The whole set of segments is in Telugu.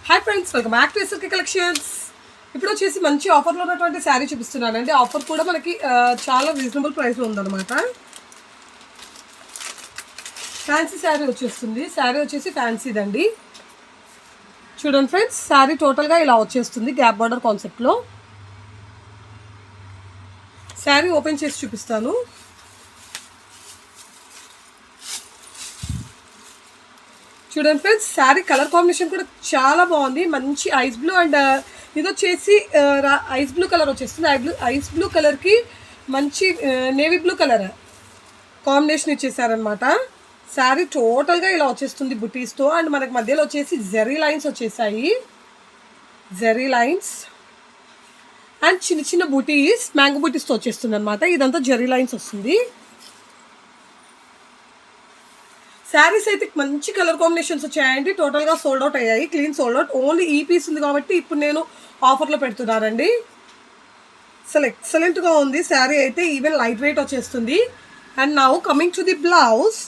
Hi friends, welcome back to ఎస్ఎల్కే collections. ఇప్పుడు వచ్చేసి మంచి ఆఫర్లో ఉన్నటువంటి శారీ చూపిస్తున్నానండి. ఆఫర్ కూడా మనకి చాలా రీజనబుల్ ప్రైస్లో ఉందన్నమాట. ఫ్యాన్సీ శారీ వచ్చేస్తుంది. శారీ వచ్చేసి ఫ్యాన్సీదండి. చూడండి ఫ్రెండ్స్, శారీ టోటల్గా ఇలా వచ్చేస్తుంది గ్యాప్ బార్డర్ కాన్సెప్ట్లో. శారీ ఓపెన్ చేసి చూపిస్తాను. చూడండి ఫ్రెండ్స్, శారీ కలర్ కాంబినేషన్ కూడా చాలా బాగుంది. మంచి ఐస్ బ్లూ అండ్ ఇది వచ్చేసి ఐస్ బ్లూ కలర్ వచ్చేస్తుంది. ఐస్ బ్లూ కలర్కి మంచి navy blue colour combination sari. శారీ టోటల్గా ఇలా వచ్చేస్తుంది బుటీస్తో. అండ్ మనకి మధ్యలో వచ్చేసి జెరీ లైన్స్ వచ్చేసాయి. జెరీ లైన్స్ అండ్ చిన్న చిన్న బుటీస్ మ్యాంగో బుటీస్తో వచ్చేస్తుంది అనమాట. ఇదంతా జెరీ లైన్స్ వస్తుంది. శారీస్ అయితే మంచి కలర్ కాంబినేషన్స్ వచ్చాయండి. టోటల్గా సోల్డ్ అవుట్ అయ్యాయి. Clean sold out. ఓన్లీ ఈ పీస్ ఉంది కాబట్టి ఇప్పుడు నేను ఆఫర్లో పెడుతున్నానండి. అసలు ఎక్సలెంట్గా ఉంది శారీ అయితే. ఈవెన్ లైట్ వెయిట్ వచ్చేస్తుంది. And now coming to the blouse.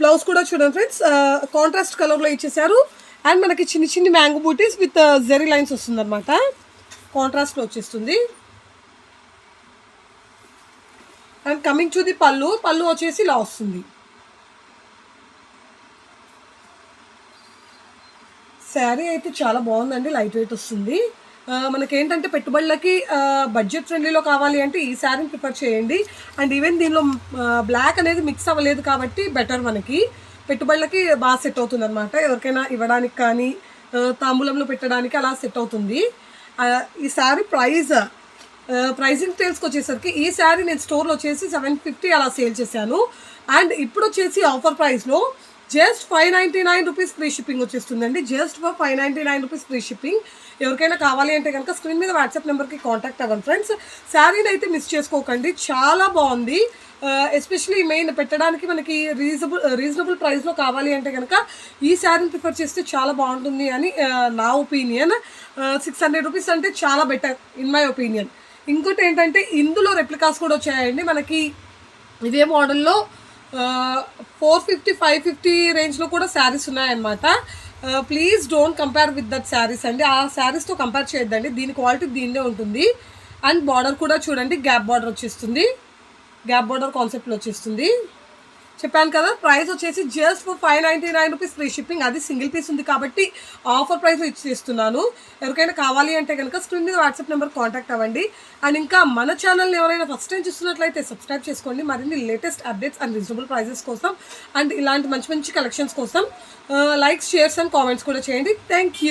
Blouse కూడా చూడండి ఫ్రెండ్స్, కాంట్రాస్ట్ కలర్లో ఇచ్చేసారు. అండ్ మనకి చిన్న చిన్ని mango buttis with zari lines వస్తుంది అనమాట. కాంట్రాస్ట్లో వచ్చేస్తుంది. అండ్ కమింగ్ టు ది పళ్ళు. పళ్ళు వచ్చేసి ఇలా వస్తుంది. శారీ అయితే చాలా బాగుందండి. లైట్ వెయిట్ వస్తుంది. మనకేంటంటే పెట్టుబడులకి బడ్జెట్ ఫ్రెండ్లీలో కావాలి అంటే ఈ శారీని ప్రిఫర్ చేయండి. అండ్ ఈవెన్ దీనిలో బ్లాక్ అనేది మిక్స్ అవ్వలేదు కాబట్టి బెటర్. మనకి పెట్టుబడులకి బాగా సెట్ అవుతుంది అనమాట. ఎవరికైనా ఇవ్వడానికి కానీ తాంబూలంలో పెట్టడానికి అలా సెట్ అవుతుంది. ఈ శారీ ప్రైజింగ్ టేల్స్కి వచ్చేసరికి ఈ శారీ నేను స్టోర్లో వచ్చేసి 750 అలా సేల్ చేశాను. అండ్ ఇప్పుడు వచ్చేసి ఆఫర్ ప్రైస్లో జస్ట్ 599 రూపీస్ ఫ్రీ షిప్పింగ్ వచ్చేస్తుందండి. Just for 599 rupees free shipping. ఎవరికైనా కావాలి అంటే కనుక స్క్రీన్ మీద వాట్సాప్ నెంబర్కి కాంటాక్ట్ అవ్వండి ఫ్రెండ్స్. శారీని అయితే మిస్ చేసుకోకండి. చాలా బాగుంది. ఎస్పెషలీ మెయిన్ పెట్టడానికి మనకి రీజనబుల్ ప్రైస్లో కావాలి అంటే కనుక ఈ శారీని ప్రిఫర్ చేస్తే చాలా బాగుంటుంది అని నా ఒపీనియన్. 600 రూపీస్ అంటే చాలా బెటర్ ఇన్ మై ఒపీనియన్. ఇంకోటి ఏంటంటే ఇందులో రెప్లికాస్ కూడా వచ్చాయండి. మనకి ఇదే మోడల్లో 450, 550 రేంజ్లో కూడా శారీస్ ఉన్నాయన్నమాట. Please don't compare with that saris అండి. ఆ శారీస్తో కంపేర్ చేయొద్దండి. దీని క్వాలిటీ దీనిదే ఉంటుంది. అండ్ బార్డర్ కూడా చూడండి, గ్యాప్ బార్డర్ వచ్చేస్తుంది. గ్యాప్ బార్డర్ కాన్సెప్ట్లో వచ్చేస్తుంది. చెప్పాను కదా, ప్రైస్ వచ్చేసి just for 599 rupees free shipping. అది సింగిల్ పీస్ ఉంది కాబట్టి ఆఫర్ ప్రైస్లో ఇచ్చేస్తున్నాను. ఎవరికైనా కావాలి అంటే కనుక స్క్రీన్ మీద వాట్సాప్ నెంబర్ కాంటాక్ట్ అవ్వండి. అండ్ ఇంకా మన ఛానల్ని ఎవరైనా ఫస్ట్ టైం చూస్తున్నట్లయితే సబ్స్క్రైబ్ చేసుకోండి. మరిన్ని latest updates and reasonable prices కోసం అండ్ ఇలాంటి మంచి మంచి కలెక్షన్స్ కోసం లైక్స్, షేర్స్ అండ్ కామెంట్స్ కూడా చేయండి. Thank you.